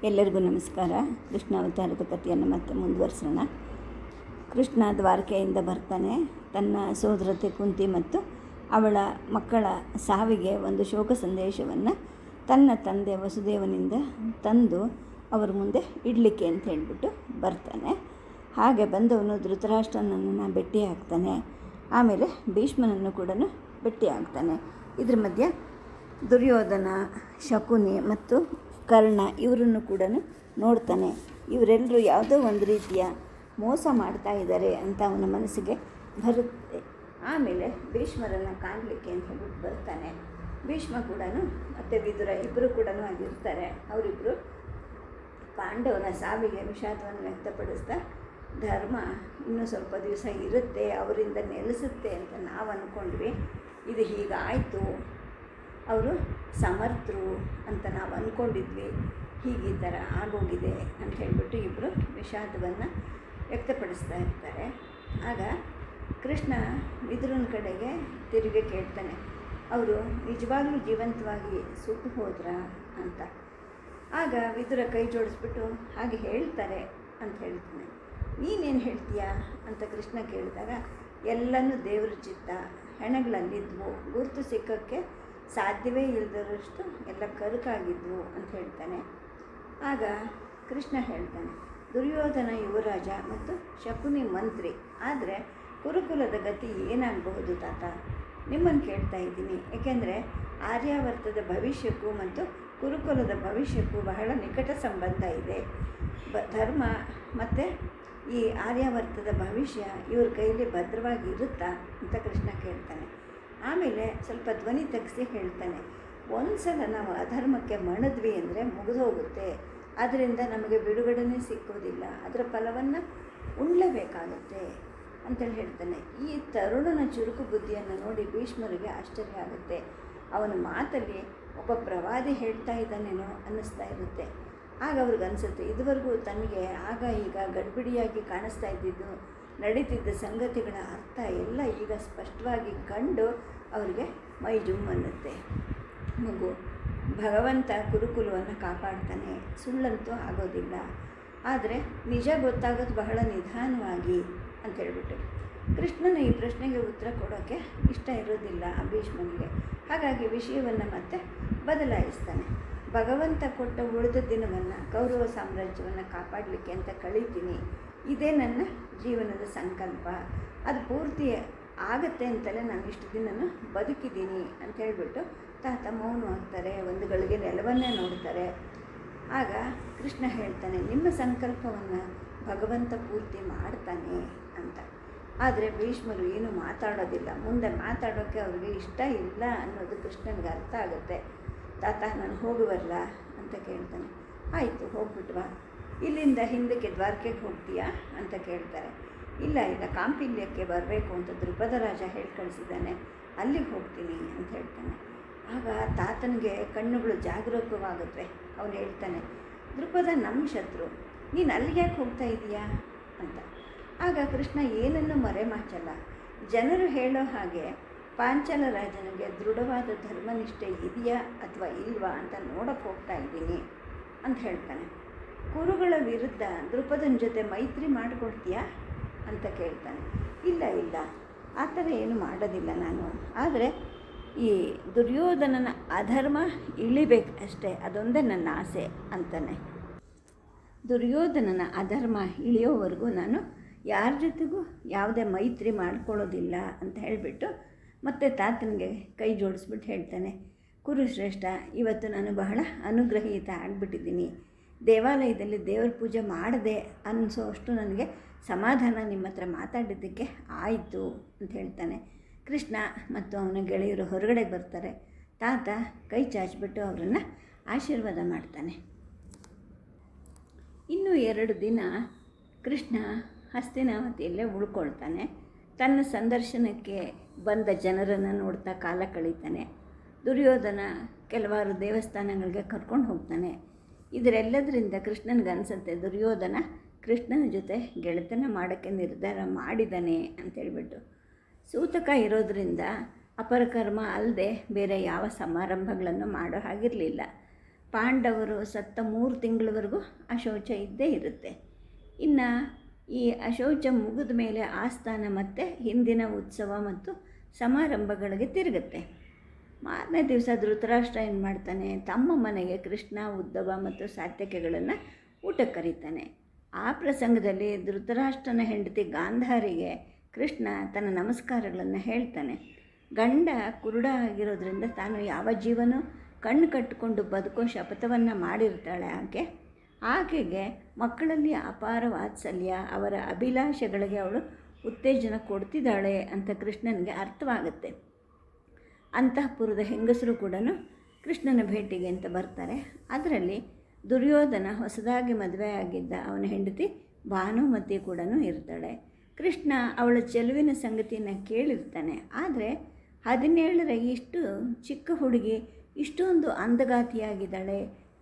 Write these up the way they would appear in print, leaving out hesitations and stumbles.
ಎಲ್ಲರಿಗೂ ನಮಸ್ಕಾರ. ಕೃಷ್ಣ ಅವತಾರದ ಕಥೆಯನ್ನು ಮತ್ತೆ ಮುಂದುವರಿಸೋಣ. ಕೃಷ್ಣ ದ್ವಾರಕೆಯಿಂದ ಬರ್ತಾನೆ. ತನ್ನ ಸೋದರತೆ ಕುಂತಿ ಮತ್ತು ಅವಳ ಮಕ್ಕಳ ಸಾವಿಗೆ ಒಂದು ಶೋಕ ಸಂದೇಶವನ್ನು ತನ್ನ ತಂದೆ ವಸುದೇವನಿಂದ ತಂದು ಅವರ ಮುಂದೆ ಇಡಲಿಕ್ಕೆ ಅಂತ ಹೇಳಿಬಿಟ್ಟು ಬರ್ತಾನೆ. ಹಾಗೆ ಬಂದವನು ಧೃತರಾಷ್ಟ್ರನನ್ನು ಭೇಟಿ ಆಗ್ತಾನೆ. ಆಮೇಲೆ ಭೀಷ್ಮನನ್ನು ಕೂಡ ಭೇಟಿ ಆಗ್ತಾನೆ. ಇದ್ರ ಮಧ್ಯೆ ದುರ್ಯೋಧನ, ಶಕುನಿ ಮತ್ತು ಕರ್ಣ ಇವರನ್ನು ಕೂಡ ನೋಡ್ತಾನೆ. ಇವರೆಲ್ಲರೂ ಯಾವುದೋ ಒಂದು ರೀತಿಯ ಮೋಸ ಮಾಡ್ತಾ ಇದ್ದಾರೆ ಅಂತ ಅವನ ಮನಸ್ಸಿಗೆ ಬರುತ್ತೆ. ಆಮೇಲೆ ಭೀಷ್ಮರನ್ನು ಕಾಣಲಿಕ್ಕೆ ಅಂತ ಹೇಳ್ಬಿಟ್ಟು ಬರ್ತಾನೆ. ಭೀಷ್ಮ ಕೂಡ ಮತ್ತು ವಿದುರ ಇಬ್ಬರು ಕೂಡ ಆಗಿರ್ತಾರೆ. ಅವರಿಬ್ಬರು ಪಾಂಡವನ ಸಾವಿಗೆ ವಿಷಾದವನ್ನು ವ್ಯಕ್ತಪಡಿಸ್ತಾ, ಧರ್ಮ ಇನ್ನೂ ಸ್ವಲ್ಪ ದಿವಸ ಇರುತ್ತೆ, ಅವರಿಂದ ನೆಲೆಸುತ್ತೆ ಅಂತ ನಾವು ಅಂದ್ಕೊಂಡ್ವಿ. ಇದು ಹೀಗಾಯಿತು, ಅವರು ಸಮರ್ಥರು ಅಂತ ನಾವು ಅಂದ್ಕೊಂಡಿದ್ವಿ, ಹೀಗೆ ಈ ಥರ ಆಗೋಗಿದೆ ಅಂತ ಹೇಳಿಬಿಟ್ಟು ಇಬ್ಬರು ವಿಷಾದವನ್ನು ವ್ಯಕ್ತಪಡಿಸ್ತಾ ಇರ್ತಾರೆ. ಆಗ ಕೃಷ್ಣ ವಿದುರನ ಕಡೆಗೆ ತಿರುಗಿ ಕೇಳ್ತಾನೆ, ಅವರು ನಿಜವಾಗ್ಲೂ ಜೀವಂತವಾಗಿ ಸುಟ್ಟು ಹೋದ್ರಾ ಅಂತ. ಆಗ ವಿದುರ ಕೈ ಜೋಡಿಸ್ಬಿಟ್ಟು ಹಾಗೆ ಹೇಳ್ತಾರೆ ಅಂತ ಹೇಳ್ತಾನೆ. ನೀನೇನು ಹೇಳ್ತೀಯಾ ಅಂತ ಕೃಷ್ಣ ಕೇಳಿದಾಗ, ಎಲ್ಲನೂ ದೇವ್ರ ಚಿತ್ತ, ಹೆಣಗಳಲ್ಲಿದ್ವು, ಗುರುತು ಸಿಕ್ಕೋಕ್ಕೆ ಸಾಧ್ಯವೇ ಇಲ್ಲದರಷ್ಟು ಎಲ್ಲ ಕರುಕಾಗಿದ್ವು ಅಂತ ಹೇಳ್ತಾನೆ. ಆಗ ಕೃಷ್ಣ ಹೇಳ್ತಾನೆ, ದುರ್ಯೋಧನ ಯುವರಾಜ ಮತ್ತು ಶಕುನಿ ಮಂತ್ರಿ, ಆದರೆ ಕುರುಕುಲದ ಗತಿ ಏನಾಗಬಹುದು ತಾತ? ನಿಮ್ಮನ್ನು ಕೇಳ್ತಾ ಇದ್ದೀನಿ. ಏಕೆಂದರೆ ಆರ್ಯಾವರ್ತದ ಭವಿಷ್ಯಕ್ಕೂ ಮತ್ತು ಕುರುಕುಲದ ಭವಿಷ್ಯಕ್ಕೂ ಬಹಳ ನಿಕಟ ಸಂಬಂಧ ಇದೆ. ಧರ್ಮ ಮತ್ತು ಈ ಆರ್ಯಾವರ್ತದ ಭವಿಷ್ಯ ಇವ್ರ ಕೈಯಲ್ಲಿ ಭದ್ರವಾಗಿ ಇರುತ್ತಾ ಅಂತ ಕೃಷ್ಣ ಕೇಳ್ತಾನೆ. ಆಮೇಲೆ ಸ್ವಲ್ಪ ಧ್ವನಿ ತಗ್ಗಿಸಿ ಹೇಳ್ತಾನೆ, ಒಂದು ಸಲ ನಾವು ಅಧರ್ಮಕ್ಕೆ ಮಣಿದ್ವಿ ಅಂದರೆ ಮುಗಿದೋಗುತ್ತೆ, ಅದರಿಂದ ನಮಗೆ ಬಿಡುಗಡೆನೇ ಸಿಕ್ಕೋದಿಲ್ಲ, ಅದರ ಫಲವನ್ನು ಉಣ್ಲೇಬೇಕಾಗುತ್ತೆ ಅಂತೇಳಿ ಹೇಳ್ತಾನೆ. ಈ ತರುಣನ ಚುರುಕು ಬುದ್ಧಿಯನ್ನು ನೋಡಿ ಭೀಷ್ಮರಿಗೆ ಆಶ್ಚರ್ಯ ಆಗುತ್ತೆ. ಅವನ ಮಾತಲ್ಲಿ ಒಬ್ಬ ಪ್ರವಾದಿ ಹೇಳ್ತಾ ಇದ್ದಾನೇನೋ ಅನ್ನಿಸ್ತಾ ಇರುತ್ತೆ. ಆಗ ಅವ್ರಿಗೆ ಅನಿಸುತ್ತೆ, ಇದುವರೆಗೂ ತನಗೆ ಆಗ ಈಗ ಗಡ್ಬಿಡಿಯಾಗಿ ಕಾಣಿಸ್ತಾ ಇದ್ದಿದ್ದು ನಡೀತಿದ್ದ ಸಂಗತಿಗಳ ಅರ್ಥ ಎಲ್ಲ ಈಗ ಸ್ಪಷ್ಟವಾಗಿ ಕಂಡು ಅವರಿಗೆ ಮೈ ಜುಮ್ ಅನ್ನುತ್ತೆ. ಮಗು, ಭಗವಂತ ಕುರುಕುಲವನ್ನು ಕಾಪಾಡ್ತಾನೆ, ಸುಳ್ಳಂತೂ ಆಗೋದಿಲ್ಲ, ಆದರೆ ನಿಜ ಗೊತ್ತಾಗೋದು ಬಹಳ ನಿಧಾನವಾಗಿ ಅಂತ ಹೇಳ್ಬಿಟ್ಟು ಕೃಷ್ಣನ ಈ ಪ್ರಶ್ನೆಗೆ ಉತ್ತರ ಕೊಡೋಕ್ಕೆ ಇಷ್ಟ ಇರೋದಿಲ್ಲ ಭೀಷ್ಮನಿಗೆ. ಹಾಗಾಗಿ ವಿಷಯವನ್ನು ಮತ್ತೆ ಬದಲಾಯಿಸ್ತಾನೆ. ಭಗವಂತ ಕೊಟ್ಟ ಉಳಿದ ದಿನವನ್ನು ಕೌರವ ಸಾಮ್ರಾಜ್ಯವನ್ನು ಕಾಪಾಡಲಿಕ್ಕೆ ಅಂತ ಕಳೀತೀನಿ, ಇದೇ ನನ್ನ ಜೀವನದ ಸಂಕಲ್ಪ, ಅದು ಪೂರ್ತಿ ಆಗತ್ತೆ ಅಂತಲೇ ನಾನು ಇಷ್ಟು ದಿನ ಬದುಕಿದ್ದೀನಿ ಅಂತ ಹೇಳಿಬಿಟ್ಟು ತಾತ ಮೌನವಾಗ್ತಾರೆ. ಒಂದು ಗಳಿಗೆ ನೆಲವನ್ನೇ ನೋಡ್ತಾರೆ. ಆಗ ಕೃಷ್ಣ ಹೇಳ್ತಾನೆ, ನಿಮ್ಮ ಸಂಕಲ್ಪವನ್ನು ಭಗವಂತ ಪೂರ್ತಿ ಮಾಡ್ತಾನೆ ಅಂತ. ಆದರೆ ಭೀಷ್ಮರು ಏನು ಮಾತಾಡೋದಿಲ್ಲ, ಮುಂದೆ ಮಾತಾಡೋಕ್ಕೆ ಅವ್ರಿಗೆ ಇಷ್ಟ ಇಲ್ಲ ಅನ್ನೋದು ಕೃಷ್ಣನಿಗೆ ಅರ್ಥ ಆಗುತ್ತೆ. ತಾತ ನಾನು ಹೋಗುವಲ್ಲ ಅಂತ ಕೇಳ್ತಾನೆ. ಆಯಿತು, ಹೋಗ್ಬಿಟ್ವಾ, ಇಲ್ಲಿಂದ ಹಿಂದಕ್ಕೆ ದ್ವಾರಕೆಗೆ ಹೋಗ್ತೀಯಾ ಅಂತ ಕೇಳ್ತಾರೆ. ಇಲ್ಲ ಕಾಂಪಿಲ್ಯಕ್ಕೆ ಬರಬೇಕು ಅಂತ ದ್ರುಪದ ರಾಜ ಹೇಳಿ ಕಳಿಸಿದ್ದಾನೆ, ಅಲ್ಲಿಗೆ ಹೋಗ್ತೀನಿ ಅಂತ ಹೇಳ್ತಾನೆ. ಆಗ ತಾತನಿಗೆ ಕಣ್ಣುಗಳು ಜಾಗರೂಕವಾಗುತ್ತೆ. ಅವನು ಹೇಳ್ತಾನೆ, ದ್ರುಪದ ನಮ್ಮ ಶತ್ರು, ನೀನು ಅಲ್ಲಿಗೆ ಯಾಕೆ ಹೋಗ್ತಾ ಇದೀಯಾ ಅಂತ. ಆಗ ಕೃಷ್ಣ ಏನನ್ನು ಮರೆಮಾಚಲ್ಲ. ಜನರು ಹೇಳೋ ಹಾಗೆ ಪಾಂಚಾಲ ರಾಜನಿಗೆ ದೃಢವಾದ ಧರ್ಮನಿಷ್ಠೆ ಇದೆಯಾ ಅಥವಾ ಇಲ್ವಾ ಅಂತ ನೋಡೋಕ್ಕೆ ಹೋಗ್ತಾ ಇದ್ದೀನಿ ಅಂತ ಹೇಳ್ತಾನೆ. ಕುರುಗಳ ವಿರುದ್ಧ ದ್ರುಪದನ ಜೊತೆ ಮೈತ್ರಿ ಮಾಡಿಕೊಳ್ತೀಯಾ ಅಂತ ಕೇಳ್ತಾನೆ. ಇಲ್ಲ ಆ ಥರ ಏನು ಮಾಡೋದಿಲ್ಲ ನಾನು, ಆದರೆ ಈ ದುರ್ಯೋಧನನ ಅಧರ್ಮ ಇಳಿಬೇಕು ಅಷ್ಟೇ, ಅದೊಂದೇ ನನ್ನ ಆಸೆ ಅಂತಾನೆ. ದುರ್ಯೋಧನನ ಅಧರ್ಮ ಇಳಿಯೋವರೆಗೂ ನಾನು ಯಾರ ಜೊತೆಗೂ ಯಾವುದೇ ಮೈತ್ರಿ ಮಾಡ್ಕೊಳ್ಳೋದಿಲ್ಲ ಅಂತ ಹೇಳಿಬಿಟ್ಟು ಮತ್ತೆ ತಾತನಿಗೆ ಕೈ ಜೋಡಿಸ್ಬಿಟ್ಟು ಹೇಳ್ತಾನೆ, ಕುರುಶ್ರೇಷ್ಠ, ಇವತ್ತು ನಾನು ಬಹಳ ಅನುಗ್ರಹೀತ ಆಗಿಬಿಟ್ಟಿದ್ದೀನಿ. ದೇವಾಲಯದಲ್ಲಿ ದೇವರ ಪೂಜೆ ಮಾಡದೆ ಅನ್ನಿಸೋ ಅಷ್ಟು ನನಗೆ ಸಮಾಧಾನ ನಿಮ್ಮ ಹತ್ರ ಮಾತಾಡಿದ್ದಕ್ಕೆ ಆಯಿತು ಅಂತ ಹೇಳ್ತಾನೆ. ಕೃಷ್ಣ ಮತ್ತು ಅವನ ಗೆಳೆಯರು ಹೊರಗಡೆ ಬರ್ತಾರೆ. ತಾತ ಕೈ ಚಾಚಿಬಿಟ್ಟು ಅವರನ್ನು ಆಶೀರ್ವಾದ ಮಾಡ್ತಾನೆ. ಇನ್ನೂ 2 ದಿನ ಕೃಷ್ಣ ಹಸ್ತಿನಾವತಿಯಲ್ಲೇ ಉಳ್ಕೊಳ್ತಾನೆ. ತನ್ನ ಸಂದರ್ಶನಕ್ಕೆ ಬಂದ ಜನರನ್ನು ನೋಡ್ತಾ ಕಾಲ ಕಳೀತಾನೆ. ದುರ್ಯೋಧನ ಕೆಲವಾರು ದೇವಸ್ಥಾನಗಳಿಗೆ ಕರ್ಕೊಂಡು ಹೋಗ್ತಾನೆ. ಇದರೆಲ್ಲದರಿಂದ ಕೃಷ್ಣನಿಗನ್ಸುತ್ತೆ, ದುರ್ಯೋಧನ ಕೃಷ್ಣನ ಜೊತೆ ಗೆಳೆತನ ಮಾಡೋಕ್ಕೆ ನಿರ್ಧಾರ ಮಾಡಿದ್ದಾನೆ ಅಂತೇಳ್ಬಿಟ್ಟು. ಸೂತಕ ಇರೋದರಿಂದ ಅಪರಕರ್ಮ ಅಲ್ಲದೆ ಬೇರೆ ಯಾವ ಸಮಾರಂಭಗಳನ್ನು ಮಾಡೋ ಹಾಗಿರಲಿಲ್ಲ. ಪಾಂಡವರು ಸತ್ತ 3 ತಿಂಗಳವರೆಗೂ ಅಶೌಚ ಇದ್ದೇ ಇರುತ್ತೆ. ಇನ್ನು ಈ ಅಶೌಚ ಮುಗಿದ ಮೇಲೆ ಆಸ್ಥಾನ ಮತ್ತು ಹಿಂದಿನ ಉತ್ಸವ ಮತ್ತು ಸಮಾರಂಭಗಳಿಗೆ ತಿರುಗುತ್ತೆ. ಮಾರನೇ ದಿವಸ ಧೃತರಾಷ್ಟ್ರ ಏನು ಮಾಡ್ತಾನೆ, ತಮ್ಮ ಮನೆಗೆ ಕೃಷ್ಣ, ಉದ್ಧವ ಮತ್ತು ಸಾತ್ಯಕಿಗಳನ್ನು ಊಟಕ್ಕೆ ಕರೀತಾನೆ. ಆ ಪ್ರಸಂಗದಲ್ಲಿ ಧೃತರಾಷ್ಟ್ರನ ಹೆಂಡತಿ ಗಾಂಧಾರಿಗೆ ಕೃಷ್ಣ ತನ್ನ ನಮಸ್ಕಾರಗಳನ್ನು ಹೇಳ್ತಾನೆ. ಗಂಡ ಕುರುಡ ಆಗಿರೋದ್ರಿಂದ ತಾನು ಯಾವ ಜೀವನೂ ಕಣ್ಣು ಕಟ್ಟಿಕೊಂಡು ಬದುಕೋ ಶಪಥವನ್ನು ಮಾಡಿರ್ತಾಳೆ. ಆಕೆಗೆ ಮಕ್ಕಳಲ್ಲಿ ಅಪಾರ ವಾತ್ಸಲ್ಯ, ಅವರ ಅಭಿಲಾಷೆಗಳಿಗೆ ಅವಳು ಉತ್ತೇಜನ ಕೊಡ್ತಿದ್ದಾಳೆ ಅಂತ ಕೃಷ್ಣನಿಗೆ ಅರ್ಥವಾಗುತ್ತೆ. ಅಂತಃಪುರದ ಹೆಂಗಸರು ಕೂಡ ಕೃಷ್ಣನ ಭೇಟಿಗೆ ಅಂತ ಬರ್ತಾರೆ. ಅದರಲ್ಲಿ ದುರ್ಯೋಧನ ಹೊಸದಾಗಿ ಮದುವೆಯಾಗಿದ್ದ ಅವನ ಹೆಂಡತಿ ಭಾನುಮತಿ ಕೂಡ ಇರ್ತಾಳೆ. ಕೃಷ್ಣ ಅವಳ ಚೆಲುವಿನ ಸಂಗತಿಯನ್ನು ಕೇಳಿರ್ತಾನೆ. ಆದರೆ 17ರ ಇಷ್ಟು ಚಿಕ್ಕ ಹುಡುಗಿ ಇಷ್ಟೊಂದು ಅಂದಗಾತಿಯಾಗಿದ್ದಾಳೆ,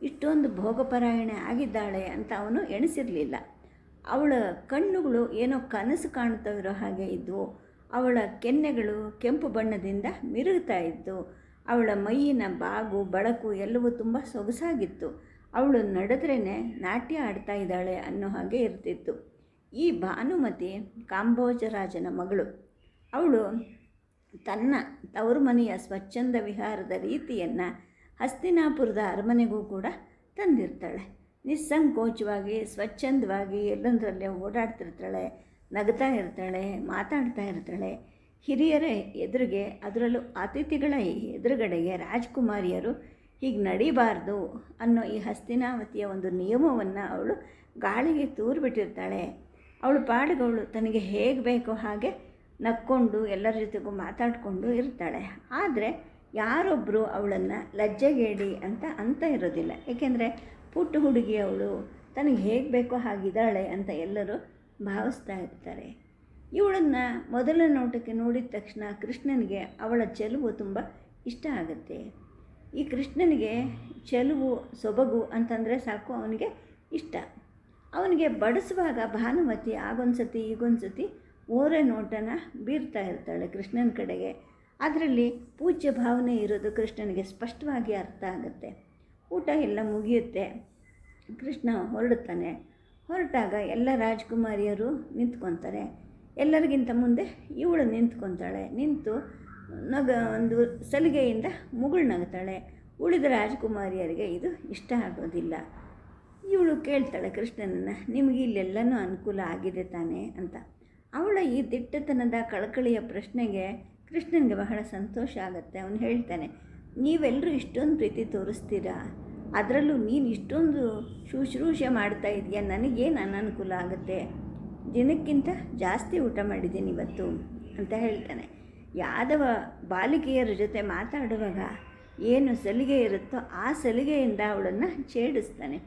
ಇಷ್ಟೊಂದು ಭೋಗಪರಾಯಣೆ ಆಗಿದ್ದಾಳೆ ಅಂತ ಅವನು ಎಣಿಸಿರಲಿಲ್ಲ. ಅವಳ ಕಣ್ಣುಗಳು ಏನೋ ಕನಸು ಕಾಣ್ತಾ ಇರೋ ಹಾಗೆ ಇದ್ದವು. ಅವಳ ಕೆನ್ನೆಗಳು ಕೆಂಪು ಬಣ್ಣದಿಂದ ಮಿರುಗ್ತಾ ಇತ್ತು. ಅವಳ ಮೈಯಿನ ಬಾಗು ಬಳಕು ಎಲ್ಲವೂ ತುಂಬ ಸೊಗಸಾಗಿತ್ತು. ಅವಳು ನಡೆದ್ರೇ ನಾಟ್ಯ ಆಡ್ತಾ ಇದ್ದಾಳೆ ಅನ್ನೋ ಹಾಗೆ ಇರ್ತಿತ್ತು. ಈ ಭಾನುಮತಿ ಕಾಂಬೋಜರಾಜನ ಮಗಳು. ಅವಳು ತನ್ನ ತವರು ಮನೆಯ ಸ್ವಚ್ಛಂದ ವಿಹಾರದ ರೀತಿಯನ್ನು ಹಸ್ತಿನಾಪುರದ ಅರಮನೆಗೂ ಕೂಡ ತಂದಿರ್ತಾಳೆ. ನಿಸ್ಸಂಕೋಚವಾಗಿ ಸ್ವಚ್ಛಂದವಾಗಿ ಎಲ್ಲಂದರಲ್ಲೇ ಓಡಾಡ್ತಿರ್ತಾಳೆ, ನಗ್ತಾ ಇರ್ತಾಳೆ, ಮಾತಾಡ್ತಾ ಇರ್ತಾಳೆ. ಹಿರಿಯರ ಎದುರಿಗೆ, ಅದರಲ್ಲೂ ಅತಿಥಿಗಳ ಎದುರುಗಡೆಗೆ ರಾಜ್ಕುಮಾರಿಯರು ಹೀಗೆ ನಡಿಬಾರ್ದು ಅನ್ನೋ ಈ ಹಸ್ತಿನಾವತಿಯ ಒಂದು ನಿಯಮವನ್ನು ಅವಳು ಗಾಳಿಗೆ ತೂರಿಬಿಟ್ಟಿರ್ತಾಳೆ. ಅವಳು ಪಾಡುಗಳು ತನಗೆ ಹೇಗೆ ಬೇಕೋ ಹಾಗೆ ನಕ್ಕೊಂಡು ಎಲ್ಲರ ಜೊತೆಗೂ ಮಾತಾಡಿಕೊಂಡು ಇರ್ತಾಳೆ. ಆದರೆ ಯಾರೊಬ್ಬರು ಅವಳನ್ನು ಲಜ್ಜೆಗೇಡಿ ಅಂತ ಇರೋದಿಲ್ಲ. ಏಕೆಂದರೆ ಪುಟ್ಟ ಹುಡುಗಿ ಅವಳು ತನಗೆ ಹೇಗೆ ಬೇಕೋ ಹಾಗಿದ್ದಾಳೆ ಅಂತ ಎಲ್ಲರೂ ಭಾವಿಸ್ತಾ ಇರ್ತಾರೆ. ಇವಳನ್ನು ಮೊದಲ ನೋಟಕ್ಕೆ ನೋಡಿದ ತಕ್ಷಣ ಕೃಷ್ಣನಿಗೆ ಅವಳ ಚೆಲುವು ತುಂಬ ಇಷ್ಟ ಆಗುತ್ತೆ. ಈ ಕೃಷ್ಣನಿಗೆ ಚೆಲುವು ಸೊಬಗು ಅಂತಂದರೆ ಸಾಕು, ಅವನಿಗೆ ಇಷ್ಟ. ಅವನಿಗೆ ಬಡಿಸುವಾಗ ಭಾನುಮತಿ ಆಗೊಂದು ಸತಿ ಈಗೊಂದು ಸತಿ ಓರೆ ನೋಟನ ಬೀರ್ತಾ ಇರ್ತಾಳೆ ಕೃಷ್ಣನ ಕಡೆಗೆ. ಅದರಲ್ಲಿ ಪೂಜ್ಯ ಭಾವನೆ ಇರೋದು ಕೃಷ್ಣನಿಗೆ ಸ್ಪಷ್ಟವಾಗಿ ಅರ್ಥ ಆಗುತ್ತೆ. ಊಟ ಎಲ್ಲ ಮುಗಿಯುತ್ತೆ. ಕೃಷ್ಣ ಹೊರಟಾಗ ಎಲ್ಲ ರಾಜ್ಕುಮಾರಿಯರು ನಿಂತ್ಕೊತಾರೆ. ಎಲ್ಲರಿಗಿಂತ ಮುಂದೆ ಇವಳು ನಿಂತ್ಕೊತಾಳೆ. ನಿಂತು ಒಂದು ಸಲಿಗೆಯಿಂದ ಮುಗುಳು ನಗ್ತಾಳೆ. ಉಳಿದ ರಾಜಕುಮಾರಿಯರಿಗೆ ಇದು ಇಷ್ಟ ಆಗೋದಿಲ್ಲ. ಇವಳು ಕೇಳ್ತಾಳೆ ಕೃಷ್ಣನನ್ನು, ನಿಮಗೆ ಇಲ್ಲೆಲ್ಲನೂ ಅನುಕೂಲ ಆಗಿದೆ ತಾನೇ ಅಂತ. ಅವಳ ಈ ದಿಟ್ಟತನದ ಕಳಕಳಿಯ ಪ್ರಶ್ನೆಗೆ ಕೃಷ್ಣನಿಗೆ ಬಹಳ ಸಂತೋಷ ಆಗುತ್ತೆ. ಅವನು ಹೇಳ್ತಾನೆ, ನೀವೆಲ್ಲರೂ ಇಷ್ಟೊಂದು ಪ್ರೀತಿ ತೋರಿಸ್ತೀರಾ, ಅದರಲ್ಲೂ ನೀನು ಇಷ್ಟೊಂದು ಶುಶ್ರೂಷೆ ಮಾಡ್ತಾ ಇದೆಯಾ, ನನಗೇನು ಅನನುಕೂಲ ಆಗುತ್ತೆ, ದಿನಕ್ಕಿಂತ ಜಾಸ್ತಿ ಊಟ ಮಾಡಿದ್ದೀನಿ ಇವತ್ತು ಅಂತ ಹೇಳ್ತಾನೆ. ಯಾದವ ಬಾಲಿಕೆಯರ ಜೊತೆ ಮಾತಾಡುವಾಗ ಏನು ಸಲಿಗೆ ಇರುತ್ತೋ ಆ ಸಲಿಗೆಯಿಂದ ಅವಳನ್ನು ಛೇಡಿಸ್ತಾನೆ.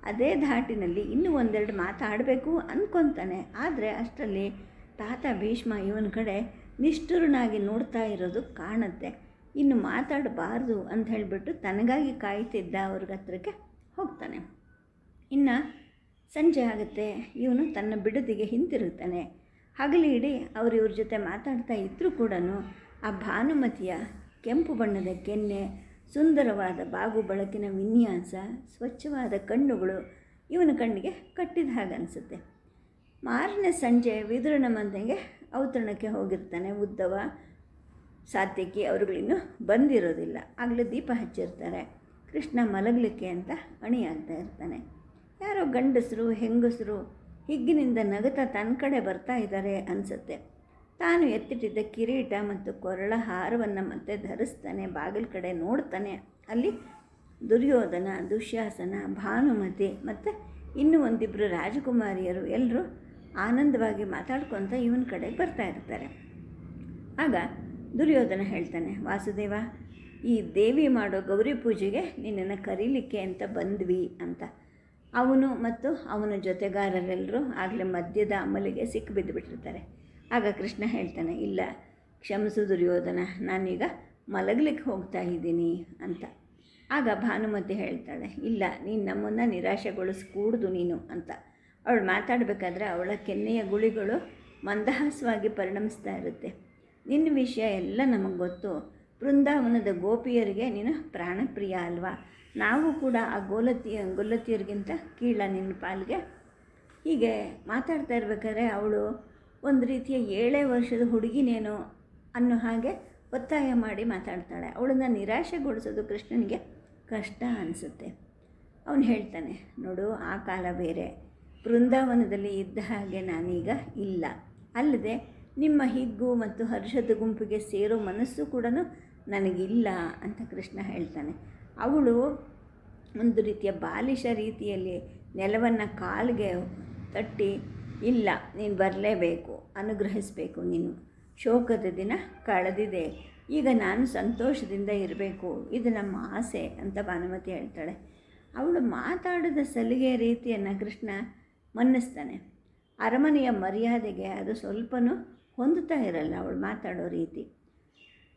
ಅದೇ ಧಾಟಿನಲ್ಲಿ ಇನ್ನೂ ಒಂದೆರಡು ಮಾತಾಡಬೇಕು ಅಂದ್ಕೊತಾನೆ. ಆದರೆ ಅಷ್ಟರಲ್ಲಿ ತಾತ ಭೀಷ್ಮ ಇವನ ಕಡೆ ನಿಷ್ಠುರನಾಗಿ ನೋಡ್ತಾ ಇರೋದು ಕಾಣುತ್ತೆ. ಇನ್ನು ಮಾತಾಡಬಾರ್ದು ಅಂತ ಹೇಳಿಬಿಟ್ಟು ತನಗಾಗಿ ಕಾಯ್ತಿದ್ದ ಅವ್ರ ಹತ್ರಕ್ಕೆ ಹೋಗ್ತಾನೆ. ಇನ್ನು ಸಂಜೆ ಆಗುತ್ತೆ. ಇವನು ತನ್ನ ಬಿಡದಿಗೆ ಹಿಂತಿರುಗ್ತಾನೆ. ಹಗಲಿ ಇಡೀ ಇವ್ರ ಜೊತೆ ಮಾತಾಡ್ತಾ ಇದ್ದರೂ ಕೂಡ ಆ ಭಾನುಮತಿಯ ಕೆಂಪು ಬಣ್ಣದ ಕೆನ್ನೆ, ಸುಂದರವಾದ ಬಾಗು ಬಳಕಿನ ವಿನ್ಯಾಸ, ಸ್ವಚ್ಛವಾದ ಕಣ್ಣುಗಳು ಇವನ ಕಣ್ಣಿಗೆ ಕಟ್ಟಿದ ಹಾಗೆ ಅನಿಸುತ್ತೆ. ಮಾರನೇ ಸಂಜೆ ವಿದುರನ ಮನೆಗೆ ಔತಣಕ್ಕೆ ಹೋಗಿರ್ತಾನೆ. ಉದ್ಧವ, ಸಾತ್ಯಕಿ ಅವರುಗಳಿನ್ನೂ ಬಂದಿರೋದಿಲ್ಲ. ಆಗಲೇ ದೀಪ ಹಚ್ಚಿರ್ತಾರೆ. ಕೃಷ್ಣ ಮಲಗಲಿಕ್ಕೆ ಅಂತ ಅಣಿಯಾಗ್ತಾ ಇರ್ತಾನೆ. ಯಾರೋ ಗಂಡಸರು ಹೆಂಗಸರು ಹಿಗ್ಗಿನಿಂದ ನಗುತ್ತಾ ತನ್ನ ಕಡೆ ಬರ್ತಾ ಇದ್ದಾರೆ ಅನಿಸುತ್ತೆ. ತಾನು ಎತ್ತಿಟ್ಟಿದ್ದ ಕಿರೀಟ ಮತ್ತು ಕೊರಳ ಹಾರವನ್ನು ಮತ್ತೆ ಧರಿಸ್ತಾನೆ. ಬಾಗಿಲ ಕಡೆ ನೋಡ್ತಾನೆ. ಅಲ್ಲಿ ದುರ್ಯೋಧನ, ದುಶ್ಯಾಸನ, ಭಾನುಮತಿ ಮತ್ತು ಇನ್ನೂ ಒಂದಿಬ್ಬರು ರಾಜಕುಮಾರಿಯರು ಎಲ್ಲರೂ ಆನಂದವಾಗಿ ಮಾತಾಡ್ಕೊತ ಇವನ ಕಡೆಗೆ ಬರ್ತಾ ಇರ್ತಾರೆ. ಆಗ ದುರ್ಯೋಧನ ಹೇಳ್ತಾನೆ, ವಾಸುದೇವ, ಈ ದೇವಿ ಮಾಡೋ ಗೌರಿ ಪೂಜೆಗೆ ನಿನ್ನನ್ನು ಕರೀಲಿಕ್ಕೆ ಅಂತ ಬಂದ್ವಿ ಅಂತ. ಅವನು ಮತ್ತು ಅವನ ಜೊತೆಗಾರರೆಲ್ಲರೂ ಆಗಲೇ ಮದ್ಯದ ಅಮಲಿಗೆ ಸಿಕ್ಕಿಬಿದ್ದುಬಿಟ್ಟಿರ್ತಾರೆ. ಆಗ ಕೃಷ್ಣ ಹೇಳ್ತಾನೆ, ಇಲ್ಲ ಕ್ಷಮಿಸು ದುರ್ಯೋಧನ, ನಾನೀಗ ಮಲಗಲಿಕ್ಕೆ ಹೋಗ್ತಾ ಇದ್ದೀನಿ ಅಂತ. ಆಗ ಭಾನುಮತಿ ಹೇಳ್ತಾಳೆ, ಇಲ್ಲ ನೀನು ನಮ್ಮನ್ನು ನಿರಾಶೆಗೊಳಿಸ್ಕೂಡ್ದು ನೀನು ಅಂತ. ಅವಳು ಮಾತಾಡಬೇಕಾದ್ರೆ ಅವಳ ಕೆನ್ನೆಯ ಗುಳಿಗಳು ಮಂದಹಾಸವಾಗಿ ಪರಿಣಮಿಸ್ತಾ ಇರುತ್ತೆ. ನಿನ್ನ ವಿಷಯ ಎಲ್ಲ ನಮಗೆ ಗೊತ್ತು. ಬೃಂದಾವನದ ಗೋಪಿಯರಿಗೆ ನೀನು ಪ್ರಾಣಪ್ರಿಯ ಅಲ್ವಾ, ನಾವು ಕೂಡ ಆ ಗೊಲ್ಲತಿಯರಿಗಿಂತ ಕೀಳ ನಿನ್ನ ಪಾಲಿಗೆ. ಹೀಗೆ ಮಾತಾಡ್ತಾ ಇರ್ಬೇಕಾದ್ರೆ ಅವಳು ಒಂದು ರೀತಿಯ 7 ವರ್ಷದ ಹುಡುಗಿನೇನೋ ಅನ್ನೋ ಹಾಗೆ ಒತ್ತಾಯ ಮಾಡಿ ಮಾತಾಡ್ತಾಳೆ. ಅವಳನ್ನು ನಿರಾಶೆಗೊಳಿಸೋದು ಕೃಷ್ಣನಿಗೆ ಕಷ್ಟ ಅನಿಸುತ್ತೆ. ಅವನು ಹೇಳ್ತಾನೆ, ನೋಡು, ಆ ಕಾಲ ಬೇರೆ, ಬೃಂದಾವನದಲ್ಲಿ ಇದ್ದ ಹಾಗೆ ನಾನೀಗ ಇಲ್ಲ. ಅಲ್ಲದೆ ನಿಮ್ಮ ಹಿಗ್ಗು ಮತ್ತು ಹರ್ಷದ ಗುಂಪಿಗೆ ಸೇರೋ ಮನಸ್ಸು ಕೂಡ ನನಗಿಲ್ಲ ಅಂತ ಕೃಷ್ಣ ಹೇಳ್ತಾನೆ. ಅವಳು ಒಂದು ರೀತಿಯ ಬಾಲಿಶ ರೀತಿಯಲ್ಲಿ ನೆಲವನ್ನು ಕಾಲಿಗೆ ತಟ್ಟಿ, ಇಲ್ಲ, ನೀನು ಬರಲೇಬೇಕು, ಅನುಗ್ರಹಿಸಬೇಕು, ನೀನು ಶೋಕದ ದಿನ ಕಳೆದಿದೆ, ಈಗ ನಾನು ಸಂತೋಷದಿಂದ ಇರಬೇಕು, ಇದು ನಮ್ಮ ಆಸೆ ಅಂತ ಭಾನುಮತಿ ಹೇಳ್ತಾಳೆ. ಅವಳು ಮಾತಾಡಿದ ಸಲಿಗೆ ರೀತಿಯನ್ನು ಕೃಷ್ಣ ಮನ್ನಿಸ್ತಾನೆ. ಅರಮನೆಯ ಮರ್ಯಾದೆಗೆ ಅದು ಸ್ವಲ್ಪನೂ ಹೊಂದುತ್ತಾ ಇರಲ್ಲ ಅವಳು ಮಾತಾಡೋ ರೀತಿ.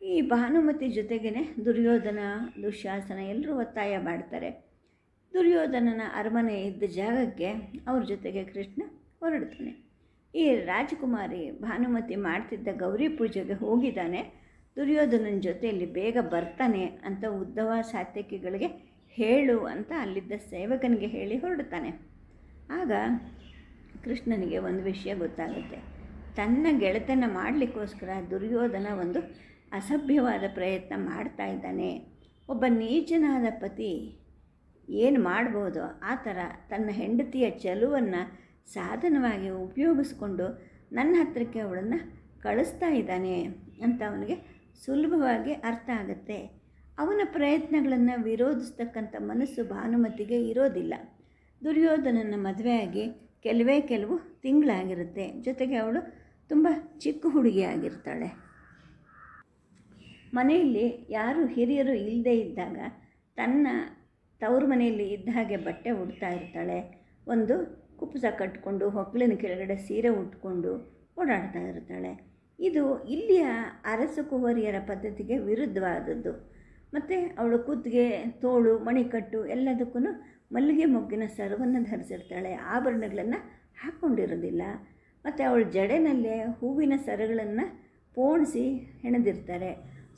ಈ ಭಾನುಮತಿ ಜೊತೆಗೇ ದುರ್ಯೋಧನ, ದುಶ್ಯಾಸನ ಎಲ್ಲರೂ ಒತ್ತಾಯ ಮಾಡ್ತಾರೆ. ದುರ್ಯೋಧನನ ಅರಮನೆ ಇದ್ದ ಜಾಗಕ್ಕೆ ಅವ್ರ ಜೊತೆಗೆ ಕೃಷ್ಣ ಹೊರಡ್ತಾನೆ. ಈ ರಾಜಕುಮಾರಿ ಭಾನುಮತಿ ಮಾಡ್ತಿದ್ದ ಗೌರಿ ಪೂಜೆಗೆ ಹೋಗಿದ್ದಾನೆ, ದುರ್ಯೋಧನನ ಜೊತೆಯಲ್ಲಿ ಬೇಗ ಬರ್ತಾನೆ ಅಂತ ಉದ್ಧವ ಸಾತ್ಯಕಿಗಳಿಗೆ ಹೇಳು ಅಂತ ಅಲ್ಲಿದ್ದ ಸೇವಕನಿಗೆ ಹೇಳಿ ಹೊರಡ್ತಾನೆ. ಆಗ ಕೃಷ್ಣನಿಗೆ ಒಂದು ವಿಷಯ ಗೊತ್ತಾಗುತ್ತೆ. ತನ್ನ ಗೆಳೆತನ ಮಾಡಲಿಕ್ಕೋಸ್ಕರ ದುರ್ಯೋಧನ ಒಂದು ಅಸಭ್ಯವಾದ ಪ್ರಯತ್ನ ಮಾಡ್ತಾ ಇದ್ದಾನೆ. ಒಬ್ಬ ನೀಚನಾದ ಪತಿ ಏನು ಮಾಡ್ಬೋದು ಆ ಥರ ತನ್ನ ಹೆಂಡತಿಯ ಚೆಲುವನ್ನು ಸಾಧನವಾಗಿ ಉಪಯೋಗಿಸ್ಕೊಂಡು ನನ್ನ ಹತ್ತಿರಕ್ಕೆ ಅವಳನ್ನು ಕಳಿಸ್ತಾ ಇದ್ದಾನೆ ಅಂತ ಅವನಿಗೆ ಸುಲಭವಾಗಿ ಅರ್ಥ ಆಗುತ್ತೆ. ಅವನ ಪ್ರಯತ್ನಗಳನ್ನು ವಿರೋಧಿಸ್ತಕ್ಕಂಥ ಮನಸ್ಸು ಭಾನುಮತಿಗೆ ಇರೋದಿಲ್ಲ. ದುರ್ಯೋಧನನ ಮದುವೆಯಾಗಿ ಕೆಲವು ತಿಂಗಳಾಗಿರುತ್ತೆ. ಜೊತೆಗೆ ಅವಳು ತುಂಬ ಚಿಕ್ಕ ಹುಡುಗಿಯಾಗಿರ್ತಾಳೆ. ಮನೆಯಲ್ಲಿ ಯಾರು ಹಿರಿಯರು ಇಲ್ಲದೇ ಇದ್ದಾಗ ತನ್ನ ತವರು ಮನೆಯಲ್ಲಿ ಇದ್ದ ಹಾಗೆ ಬಟ್ಟೆ ಉಡ್ತಾ ಇರ್ತಾಳೆ. ಒಂದು ಕುಪ್ಪಸ ಕಟ್ಟಿಕೊಂಡು ಹೊಕ್ಕಳಿನ ಕೆಳಗಡೆ ಸೀರೆ ಉಟ್ಕೊಂಡು ಓಡಾಡ್ತಾ ಇರ್ತಾಳೆ. ಇದು ಇಲ್ಲಿಯ ಅರಸು ಕುವರಿಯರ ಪದ್ಧತಿಗೆ ವಿರುದ್ಧವಾದದ್ದು. ಮತ್ತು ಅವಳು ಕುತ್ತಿಗೆ, ತೋಳು, ಮಣಿಕಟ್ಟು ಎಲ್ಲದಕ್ಕೂ ಮಲ್ಲಿಗೆ ಮೊಗ್ಗಿನ ಸರವನ್ನು ಧರಿಸಿರ್ತಾಳೆ. ಆಭರಣಗಳನ್ನು ಹಾಕ್ಕೊಂಡಿರೋದಿಲ್ಲ. ಮತ್ತು ಅವಳ ಜಡೆನಲ್ಲೇ ಹೂವಿನ ಸರಗಳನ್ನು ಪೋಣಿಸಿ ಹೆಣೆದಿರ್ತಾರೆ.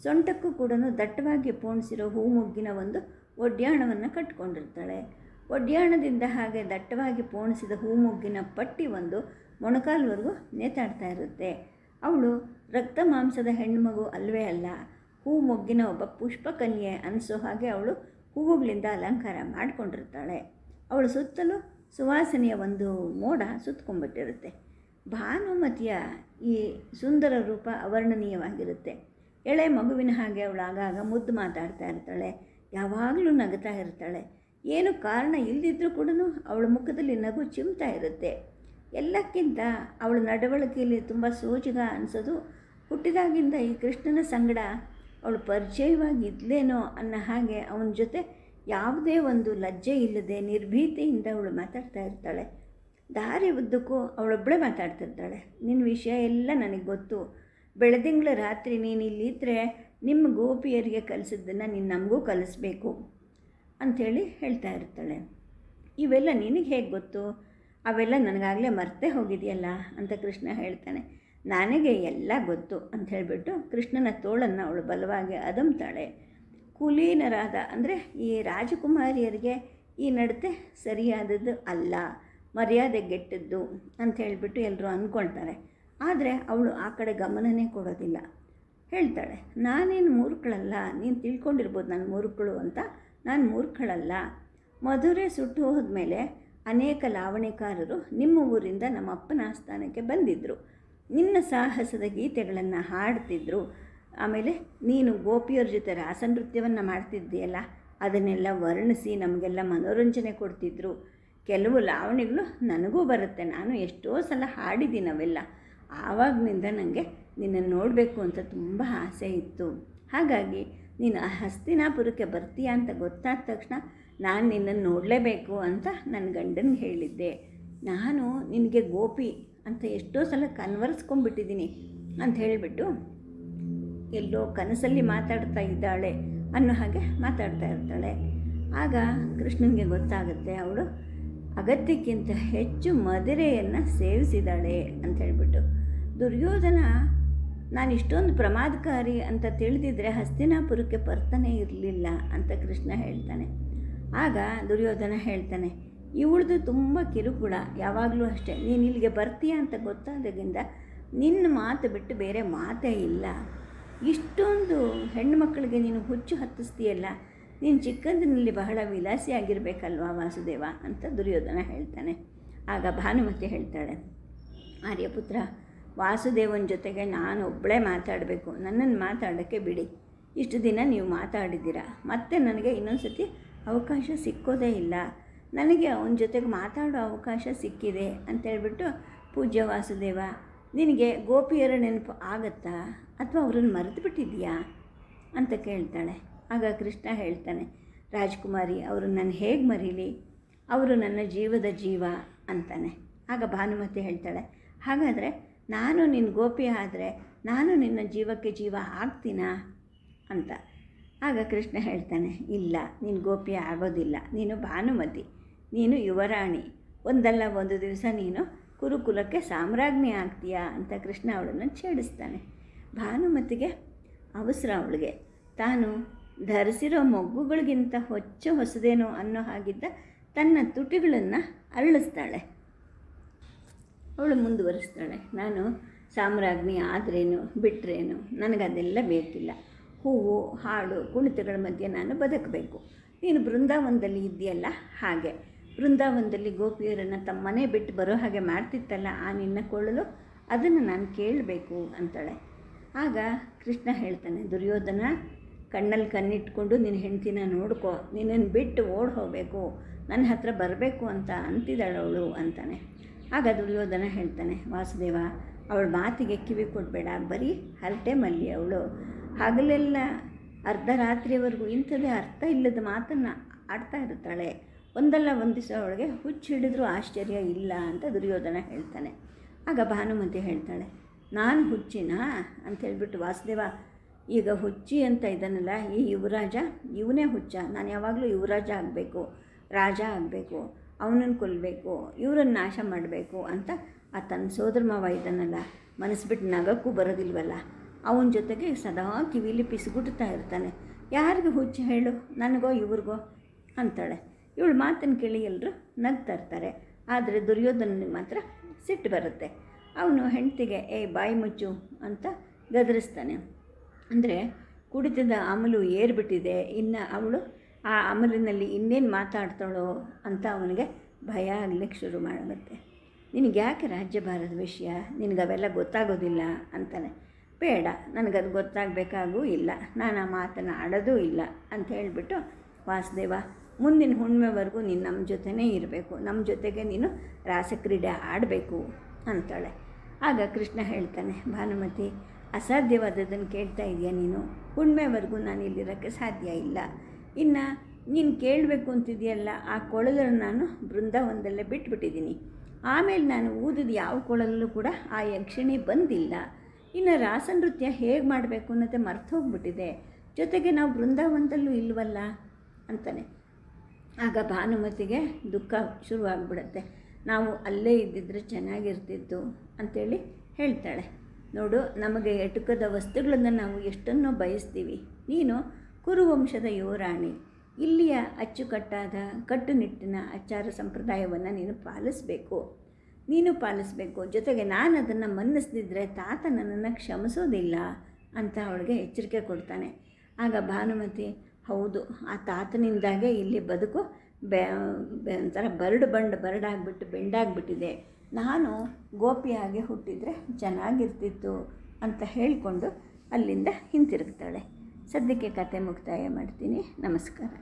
ಸೊಂಟಕ್ಕೂ ಕೂಡ ದಟ್ಟವಾಗಿ ಪೋಣಿಸಿರೋ ಹೂಮೊಗ್ಗಿನ ಒಂದು ಒಡ್ಯಾಣವನ್ನು ಕಟ್ಕೊಂಡಿರ್ತಾಳೆ. ಒಡ್ಯಾಣದಿಂದ ಹಾಗೆ ದಟ್ಟವಾಗಿ ಪೋಣಿಸಿದ ಹೂಮೊಗ್ಗಿನ ಪಟ್ಟಿ ಒಂದು ಮೊಣಕಾಲ್ವರೆಗೂ ನೇತಾಡ್ತಾ ಇರುತ್ತೆ. ಅವಳು ರಕ್ತ ಮಾಂಸದ ಹೆಣ್ಣುಮಗು ಅಲ್ಲವೇ ಅಲ್ಲ, ಹೂಮೊಗ್ಗಿನ ಒಬ್ಬ ಪುಷ್ಪಕನ್ಯೆ ಅನಿಸೋ ಹಾಗೆ ಅವಳು ಹೂವುಗಳಿಂದ ಅಲಂಕಾರ ಮಾಡಿಕೊಂಡಿರ್ತಾಳೆ. ಅವಳು ಸುತ್ತಲೂ ಸುವಾಸನೆಯ ಒಂದು ಮೋಡ ಸುತ್ತಕೊಂಡ್ಬಿಟ್ಟಿರುತ್ತೆ. ಭಾನುಮತಿಯ ಈ ಸುಂದರ ರೂಪ ಅವರ್ಣನೀಯವಾಗಿರುತ್ತೆ. ಎಳೆ ಮಗುವಿನ ಹಾಗೆ ಅವಳು ಆಗಾಗ ಮುದ್ದು ಮಾತಾಡ್ತಾ ಇರ್ತಾಳೆ. ಯಾವಾಗಲೂ ನಗುತ್ತಾ ಇರ್ತಾಳೆ. ಏನು ಕಾರಣ ಇಲ್ಲದಿದ್ದರೂ ಕೂಡ ಅವಳ ಮುಖದಲ್ಲಿ ನಗು ಚಿಮ್ತಾ ಇರುತ್ತೆ. ಎಲ್ಲಕ್ಕಿಂತ ಅವಳ ನಡವಳಿಕೆಯಲ್ಲಿ ತುಂಬ ಸೋಜಿಗ ಅನಿಸೋದು, ಹುಟ್ಟಿದಾಗಿಂದ ಈ ಕೃಷ್ಣನ ಸಂಗಡ ಅವಳು ಪರಿಚಯವಾಗಿದ್ಲೇನೋ ಅನ್ನೋ ಹಾಗೆ ಅವನ ಜೊತೆ ಯಾವುದೇ ಒಂದು ಲಜ್ಜೆ ಇಲ್ಲದೆ ನಿರ್ಭೀತಿಯಿಂದ ಅವಳು ಮಾತಾಡ್ತಾ ಇರ್ತಾಳೆ. ದಾರಿ ಉದ್ದಕ್ಕೂ ಅವಳೊಬ್ಬಳೇ ಮಾತಾಡ್ತಿರ್ತಾಳೆ. ನಿನ್ನ ವಿಷಯ ಎಲ್ಲ ನನಗೆ ಗೊತ್ತು, ಬೆಳದಿಂಗಳ ರಾತ್ರಿ ನೀನು ಇಲ್ಲಿದ್ದರೆ ನಿಮ್ಮ ಗೋಪಿಯರಿಗೆ ಕಲಿಸಿದ್ದನ್ನು ನೀನು ನಮಗೂ ಕಲಿಸ್ಬೇಕು ಅಂಥೇಳಿ ಹೇಳ್ತಾ ಇರ್ತಾಳೆ. ಇವೆಲ್ಲ ನಿನಗೆ ಹೇಗೆ ಗೊತ್ತು? ಅವೆಲ್ಲ ನನಗಾಗಲೇ ಮರ್ತೇ ಹೋಗಿದೆಯಲ್ಲ ಅಂತ ಕೃಷ್ಣ ಹೇಳ್ತಾನೆ. ನನಗೆ ಎಲ್ಲ ಗೊತ್ತು ಅಂತ ಹೇಳಿಬಿಟ್ಟು ಕೃಷ್ಣನ ತೋಳನ್ನು ಅವಳು ಬಲವಾಗಿ ಅದುಮ್ತಾಳೆ. ಕುಲೀನರಾದ ಅಂದರೆ ಈ ರಾಜಕುಮಾರಿಯರಿಗೆ ಈ ನಡತೆ ಸರಿಯಾದದ್ದು ಅಲ್ಲ, ಮರ್ಯಾದೆಗೆಟ್ಟದ್ದು ಅಂತ ಹೇಳಿಬಿಟ್ಟು ಎಲ್ಲರೂ ಅಂದ್ಕೊಳ್ತಾರೆ. ಆದರೆ ಅವಳು ಆ ಕಡೆ ಗಮನನೇ ಕೊಡೋದಿಲ್ಲ. ಹೇಳ್ತಾಳೆ, ನಾನೇನು ಮೂರ್ಖಳಲ್ಲ, ನೀನು ತಿಳ್ಕೊಂಡಿರ್ಬೋದು ನಾನು ಮೂರ್ಖಳು ಅಂತ. ನಾನು ಮೂರ್ಖಳಲ್ಲ. ಮಧುರೆ ಸುಟ್ಟು ಹೋದ್ಮೇಲೆ ಅನೇಕ ಲಾವಣಿಕಾರರು ನಿಮ್ಮ ಊರಿಂದ ನಮ್ಮ ಅಪ್ಪನ ಆಸ್ಥಾನಕ್ಕೆ ಬಂದಿದ್ದರು. ನಿನ್ನ ಸಾಹಸದ ಗೀತೆಗಳನ್ನು ಹಾಡ್ತಿದ್ರು. ಆಮೇಲೆ ನೀನು ಗೋಪಿಯರ ಜೊತೆ ರಾಸನೃತ್ಯವನ್ನು ಮಾಡ್ತಿದ್ದೀಯಲ್ಲ, ಅದನ್ನೆಲ್ಲ ವರ್ಣಿಸಿ ನಮಗೆಲ್ಲ ಮನೋರಂಜನೆ ಕೊಡ್ತಿದ್ರು. ಕೆಲವು ಲಾವಣಿಗಳು ನನಗೂ ಬರುತ್ತೆ, ನಾನು ಎಷ್ಟೋ ಸಲ ಹಾಡಿದ್ದೀನಿ ಅವೆಲ್ಲ. ಆವಾಗಿನಿಂದ ನನಗೆ ನಿನ್ನನ್ನು ನೋಡಬೇಕು ಅಂತ ತುಂಬ ಆಸೆ ಇತ್ತು. ಹಾಗಾಗಿ ನೀನು ಹಸ್ತಿನಾಪುರಕ್ಕೆ ಬರ್ತೀಯ ಅಂತ ಗೊತ್ತಾದ ತಕ್ಷಣ ನಾನು ನಿನ್ನನ್ನು ನೋಡಲೇಬೇಕು ಅಂತ ನನ್ನ ಗಂಡನಿಗೆ ಹೇಳಿದ್ದೆ. ನಾನು ನಿನಗೆ ಗೋಪಿ ಅಂತ ಎಷ್ಟೋ ಸಲ ಕನ್ವರ್ಸ್ಕೊಂಡ್ಬಿಟ್ಟಿದ್ದೀನಿ ಅಂತ ಹೇಳಿಬಿಟ್ಟು ಎಲ್ಲೋ ಕನಸಲ್ಲಿ ಮಾತಾಡ್ತಾ ಇದ್ದಾಳೆ ಅನ್ನೋ ಹಾಗೆ ಮಾತಾಡ್ತಾ ಇರ್ತಾಳೆ. ಆಗ ಕೃಷ್ಣನಿಗೆ ಗೊತ್ತಾಗುತ್ತೆ ಅವಳು ಅಗತ್ಯಕ್ಕಿಂತ ಹೆಚ್ಚು ಮದಿರೆಯನ್ನು ಸೇವಿಸಿದ್ದಾಳೆ ಅಂತ ಹೇಳಿಬಿಟ್ಟು. ದುರ್ಯೋಧನ ನಾನು ಇಷ್ಟೊಂದು ಪ್ರಮಾದಕಾರಿ ಅಂತ ತಿಳಿದಿದ್ರೆ ಹಸ್ತಿನಾಪುರಕ್ಕೆ ಬರ್ತಾನೆ ಇರಲಿಲ್ಲ ಅಂತ ಕೃಷ್ಣ ಹೇಳ್ತಾನೆ. ಆಗ ದುರ್ಯೋಧನ ಹೇಳ್ತಾನೆ, ಇವಳದು ತುಂಬ ಕಿರುಕುಳ, ಯಾವಾಗಲೂ ಅಷ್ಟೇ. ನೀನು ಇಲ್ಲಿಗೆ ಬರ್ತೀಯ ಅಂತ ಗೊತ್ತಾದಾಗಿಂದ ನಿನ್ನ ಮಾತು ಬಿಟ್ಟು ಬೇರೆ ಮಾತೇ ಇಲ್ಲ. ಇಷ್ಟೊಂದು ಹೆಣ್ಣುಮಕ್ಕಳಿಗೆ ನೀನು ಹುಚ್ಚು ಹತ್ತಿಸ್ತೀಯಲ್ಲ, ನೀನು ಚಿಕ್ಕಂದಿನಲ್ಲಿ ಬಹಳ ವಿಲಾಸಿಯಾಗಿರಬೇಕಲ್ವಾ ವಾಸುದೇವ ಅಂತ ದುರ್ಯೋಧನ ಹೇಳ್ತಾನೆ. ಆಗ ಭಾನುಮತಿ ಹೇಳ್ತಾಳೆ, ಆರ್ಯಪುತ್ರ, ವಾಸುದೇವನ ಜೊತೆಗೆ ನಾನು ಒಬ್ಬಳೇ ಮಾತಾಡಬೇಕು, ನನ್ನನ್ನು ಮಾತಾಡೋಕ್ಕೆ ಬಿಡಿ. ಇಷ್ಟು ದಿನ ನೀವು ಮಾತಾಡಿದ್ದೀರ, ಮತ್ತೆ ನನಗೆ ಇನ್ನೊಂದು ಸತಿ ಅವಕಾಶ ಸಿಕ್ಕೋದೇ ಇಲ್ಲ. ನನಗೆ ಅವನ ಜೊತೆಗೆ ಮಾತಾಡೋ ಅವಕಾಶ ಸಿಕ್ಕಿದೆ ಅಂತೇಳ್ಬಿಟ್ಟು, ಪೂಜ್ಯ ವಾಸುದೇವ, ನಿನಗೆ ಗೋಪಿಯರ ನೆನಪು ಆಗತ್ತಾ ಅಥವಾ ಅವ್ರನ್ನ ಮರೆತು ಬಿಟ್ಟಿದೆಯಾ ಅಂತ ಕೇಳ್ತಾಳೆ. ಆಗ ಕೃಷ್ಣ ಹೇಳ್ತಾನೆ, ರಾಜ್ಕುಮಾರಿ, ಅವರು ನಾನು ಹೇಗೆ ಮರೀಲಿ, ಅವರು ನನ್ನ ಜೀವದ ಜೀವ ಅಂತಾನೆ. ಆಗ ಭಾನುಮತಿ ಹೇಳ್ತಾಳೆ, ಹಾಗಾದರೆ ನಾನು ನಿನ್ನ ಗೋಪಿ ಆದರೆ ನಾನು ನಿನ್ನ ಜೀವಕ್ಕೆ ಜೀವ ಆಗ್ತೀನಾ ಅಂತ. ಆಗ ಕೃಷ್ಣ ಹೇಳ್ತಾನೆ, ಇಲ್ಲ, ನೀನು ಗೋಪಿ ಆಗೋದಿಲ್ಲ, ನೀನು ಭಾನುಮತಿ, ನೀನು ಯುವರಾಣಿ, ಒಂದಲ್ಲ ಒಂದು ದಿವಸ ನೀನು ಕುರುಕುಲಕ್ಕೆ ಸಾಮ್ರಾಜ್ಞಿ ಆಗ್ತೀಯಾ ಅಂತ ಕೃಷ್ಣ ಅವಳನ್ನು ಛೇಡಿಸ್ತಾನೆ. ಭಾನುಮತಿಗೆ ಅವಸರ, ಅವಳಿಗೆ ತಾನು ಧರಿಸಿರೋ ಮೊಗ್ಗುಗಳಿಗಿಂತ ಹೊಸದೇನೋ ಅನ್ನೋ ಹಾಗಿದ್ದ ತನ್ನ ತುಟಿಗಳನ್ನು ಅರಳಿಸ್ತಾಳೆ. ಅವಳು ಮುಂದುವರಿಸ್ತಾಳೆ, ನಾನು ಸಾಮ್ರಾಜ್ಞಿ ಆದ್ರೇನು ಬಿಟ್ಟರೇನು, ನನಗದೆಲ್ಲ ಬೇಕಿಲ್ಲ. ಹೂವು ಹಾಡು ಕುಣಿತಗಳ ಮಧ್ಯೆ ನಾನು ಬದುಕಬೇಕು. ನೀನು ಬೃಂದಾವನದಲ್ಲಿ ಇದೆಯಲ್ಲ ಹಾಗೆ, ಬೃಂದಾವನದಲ್ಲಿ ಗೋಪಿಯರನ್ನು ತಮ್ಮ ಮನೆ ಬಿಟ್ಟು ಬರೋ ಹಾಗೆ ಮಾಡ್ತಿತ್ತಲ್ಲ ಆ ನಿನ್ನ ಕೊಳ್ಳಲು, ಅದನ್ನು ನಾನು ಕೇಳಬೇಕು ಅಂತಾಳೆ. ಆಗ ಕೃಷ್ಣ ಹೇಳ್ತಾನೆ, ದುರ್ಯೋಧನ, ಕಣ್ಣಲ್ಲಿ ಕಣ್ಣಿಟ್ಕೊಂಡು ನಿನ್ನ ಹೆಂಡ್ತಿನ ನೋಡ್ಕೋ, ನಿನ್ನನ್ನು ಬಿಟ್ಟು ಓಡಿ ಹೋಗಬೇಕು, ನನ್ನ ಹತ್ರ ಬರಬೇಕು ಅಂತ ಅಂತಿದ್ದಾಳವಳು ಅಂತಾನೆ. ಆಗ ದುರ್ಯೋಧನ ಹೇಳ್ತಾನೆ, ವಾಸುದೇವ, ಅವಳ ಮಾತಿಗೆ ಕಿವಿ ಕೊಡಬೇಡ, ಬರೀ ಹರಟೆ ಮಲ್ಲಿ ಅವಳು. ಹಗಲೆಲ್ಲ ಅರ್ಧ ರಾತ್ರಿಯವರೆಗೂ ಇಂಥದ್ದೇ ಅರ್ಥ ಇಲ್ಲದ ಮಾತನ್ನು ಆಡ್ತಾ ಇರ್ತಾಳೆ. ಒಂದಲ್ಲ ಒಂದು ದಿವಸ ಅವಳಿಗೆ ಹುಚ್ಚು ಹಿಡಿದ್ರೂ ಆಶ್ಚರ್ಯ ಇಲ್ಲ ಅಂತ ದುರ್ಯೋಧನ ಹೇಳ್ತಾನೆ. ಆಗ ಭಾನುಮತಿ ಹೇಳ್ತಾಳೆ, ನಾನು ಹುಚ್ಚಿನಾ ಅಂಥೇಳ್ಬಿಟ್ಟು, ವಾಸುದೇವ, ಈಗ ಹುಚ್ಚಿ ಅಂತ ಇದ್ದಾನಲ್ಲ ಈ ಯುವರಾಜ, ಇವನೇ ಹುಚ್ಚ. ನಾನು ಯಾವಾಗಲೂ ಯುವರಾಜ ಆಗಬೇಕು, ರಾಜ ಆಗಬೇಕು, ಅವನನ್ನು ಕೊಲ್ಲಬೇಕು, ಇವರನ್ನು ನಾಶ ಮಾಡಬೇಕು ಅಂತ ಆ ತನ್ನ ಸೋದರ ಮಾವ ಇದ್ದಾನಲ್ಲ, ಮನಸ್ಸು ಬಿಟ್ಟು ನಗಕ್ಕೂ ಬರೋದಿಲ್ವಲ್ಲ, ಅವನ ಜೊತೆಗೆ ಸದಾ ಕಿವಿಲಿ ಪಿಸುಗುಡ್ತಾ ಇರ್ತಾನೆ. ಯಾರಿಗೆ ಹುಚ್ಚು ಹೇಳು, ನನಗೋ ಇವ್ರಿಗೋ ಅಂತಾಳೆ. ಇವಳು ಮಾತನ್ನು ಕೇಳಿ ಎಲ್ಲರೂ ನಗ್ತಾ ಇರ್ತಾರೆ. ಆದರೆ ದುರ್ಯೋಧನಿಗೆ ಮಾತ್ರ ಸಿಟ್ಟು ಬರುತ್ತೆ. ಅವನು ಹೆಂಡ್ತಿಗೆ ಬಾಯಿ ಮುಚ್ಚು ಅಂತ ಗದರಿಸ್ತಾನೆ. ಅಂದರೆ ಕುಡಿತದ ಅಮಲು ಏರ್ಬಿಟ್ಟಿದೆ, ಇನ್ನು ಅವಳು ಆ ಅಮಲಿನಲ್ಲಿ ಇನ್ನೇನು ಮಾತಾಡ್ತಾಳೋ ಅಂತ ಅವನಿಗೆ ಭಯ ಆಗಲಿಕ್ಕೆ ಶುರು ಮಾಡುತ್ತೆ. ನಿನಗೆ ಯಾಕೆ ರಾಜ್ಯಭಾರದ ವಿಷಯ, ನಿನಗವೆಲ್ಲ ಗೊತ್ತಾಗೋದಿಲ್ಲ ಅಂತಾನೆ. ಬೇಡ, ನನಗದು ಗೊತ್ತಾಗಬೇಕಾಗೂ ಇಲ್ಲ, ನಾನು ಆ ಮಾತನ್ನು ಆಡೋದೂ ಇಲ್ಲ ಅಂತ ಹೇಳಿಬಿಟ್ಟು, ವಾಸುದೇವ, ಮುಂದಿನ ಹುಣ್ಣಿಮೆವರೆಗೂ ನೀನು ನಮ್ಮ ಜೊತೆನೇ ಇರಬೇಕು, ನಮ್ಮ ಜೊತೆಗೆ ನೀನು ರಾಸಕ್ರೀಡೆ ಆಡಬೇಕು ಅಂತಾಳೆ. ಆಗ ಕೃಷ್ಣ ಹೇಳ್ತಾನೆ, ಭಾನುಮತಿ, ಅಸಾಧ್ಯವಾದದನ್ನು ಕೇಳ್ತಾ ಇದೆಯಾ ನೀನು, ಹುಣ್ಣಿಮೆವರೆಗೂ ನಾನು ಇಲ್ಲಿರೋಕ್ಕೆ ಸಾಧ್ಯ ಇಲ್ಲ. ಇನ್ನು ನೀನು ಕೇಳಬೇಕು ಅಂತಿದೆಯಲ್ಲ, ಆ ಕೊಳಲನ್ನು ನಾನು ಬೃಂದಾವನದಲ್ಲೇ ಬಿಟ್ಬಿಟ್ಟಿದ್ದೀನಿ. ಆಮೇಲೆ ನಾನು ಊದಿದ ಯಾವ ಕೊಳಲಲ್ಲೂ ಕೂಡ ಆ ಯಕ್ಷಿಣಿ ಬಂದಿಲ್ಲ. ಇನ್ನು ರಾಸನೃತ್ಯ ಹೇಗೆ ಮಾಡಬೇಕು ಅನ್ನೋದೇ ಮರ್ತು ಹೋಗ್ಬಿಟ್ಟಿದೆ. ಜೊತೆಗೆ ನಾವು ಬೃಂದಾವನದಲ್ಲೂ ಇಲ್ವಲ್ಲ ಅಂತಾನೆ. ಆಗ ಭಾನುಮತಿಗೆ ದುಃಖ ಶುರುವಾಗ್ಬಿಡುತ್ತೆ. ನಾವು ಅಲ್ಲೇ ಇದ್ದಿದ್ರೆ ಚೆನ್ನಾಗಿರ್ತಿತ್ತು ಅಂಥೇಳಿ ಹೇಳ್ತಾಳೆ. ನೋಡು, ನಮಗೆ ಎಟುಕದ ವಸ್ತುಗಳನ್ನು ನಾವು ಎಷ್ಟನ್ನೋ ಬಯಸ್ತೀವಿ. ನೀನು ಕುರುವಂಶದ ಯುವರಾಣಿ, ಇಲ್ಲಿಯ ಅಚ್ಚುಕಟ್ಟಾದ ಕಟ್ಟುನಿಟ್ಟಿನ ಆಚಾರ ಸಂಪ್ರದಾಯವನ್ನು ನೀನು ಪಾಲಿಸಬೇಕು. ಜೊತೆಗೆ ನಾನು ಅದನ್ನು ಮನ್ನಿಸ್ದಿದ್ರೆ ತಾತ ನನ್ನನ್ನು ಕ್ಷಮಿಸೋದಿಲ್ಲ ಅಂತ ಅವಳಿಗೆ ಎಚ್ಚರಿಕೆ ಕೊಡ್ತಾನೆ. ಆಗ ಭಾನುಮತಿ, ಹೌದು, ಆ ತಾತನಿಂದಾಗೆ ಇಲ್ಲಿ ಬದುಕು ಒಂಥರ ಬರಡಾಗ್ಬಿಟ್ಟು ಬೆಂಡಾಗ್ಬಿಟ್ಟಿದೆ. ನಾನು ಗೋಪಿಯಾಗಿ ಹುಟ್ಟಿದರೆ ಚೆನ್ನಾಗಿರ್ತಿತ್ತು ಅಂತ ಹೇಳಿಕೊಂಡು ಅಲ್ಲಿಂದ ಹಿಂತಿರುಗ್ತಾಳೆ. ಸದ್ಯಕ್ಕೆ ಕತೆ ಮುಕ್ತಾಯ ಮಾಡ್ತೀನಿ. ನಮಸ್ಕಾರ.